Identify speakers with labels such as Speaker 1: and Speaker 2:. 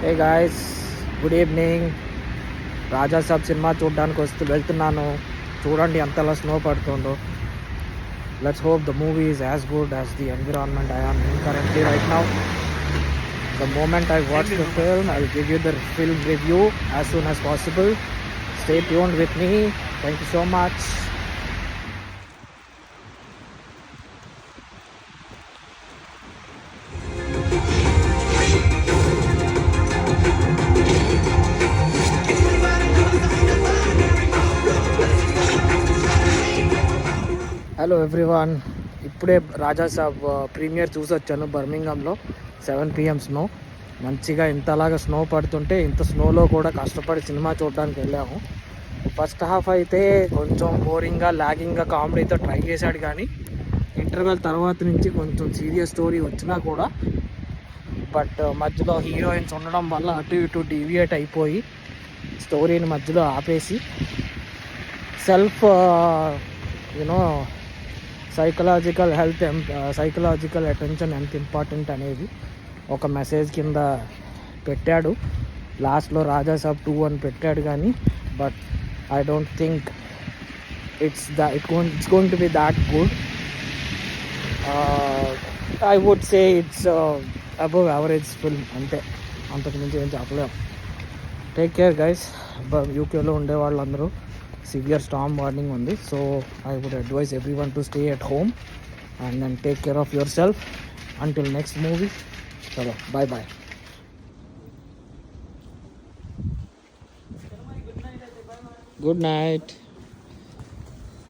Speaker 1: హే guys, good evening. Raja Saab సినిమా చూడడానికి వెళ్తున్నాను. చూడండి ఎంతలా స్నో పడుతుందో. Let's hope the movie is as good as the environment I am in currently right now. The moment I watch the film, I'll give you the film review as soon as possible. Stay tuned with me. Thank you so much. Hello everyone, ఇప్పుడే రాజా సాబ్ premier చూసి వచ్చాను బర్మింగంలో. 7 PM snow. మంచిగా ఇంతలాగా snow పడుతుంటే ఇంత స్నోలో కూడా కష్టపడి cinema చూడడానికి వెళ్ళాము. ఫస్ట్ హాఫ్ అయితే కొంచెం బోరింగ్గా లాగింగ్గా కామెడీతో ట్రై చేశాడు, కానీ ఇంటర్వెల్ తర్వాత నుంచి కొంచెం సీరియస్ స్టోరీ వచ్చినా కూడా బట్ మధ్యలో హీరోయిన్స్ ఉండడం వల్ల అటు ఇటు డీవియేట్ అయిపోయి స్టోరీని మధ్యలో ఆపేసి సెల్ఫ్ యూనో సైకలాజికల్ అటెన్షన్ ఎంత ఇంపార్టెంట్ అనేది ఒక మెసేజ్ కింద పెట్టాడు. లాస్ట్లో రాజా సాబ్ 2 అని పెట్టాడు, కానీ but I don't think it's going to be that good. I would say it's above average film, అంతే. అంతకుమించి ఏం చెప్పలేము. Take care guys. యూకేలో ఉండే వాళ్ళందరూ సివియర్ స్టార్మ్ వార్నింగ్ ఉంది. So I would advise everyone to stay at home and then take care of yourself until next movie. Chalo, bye bye. Good night.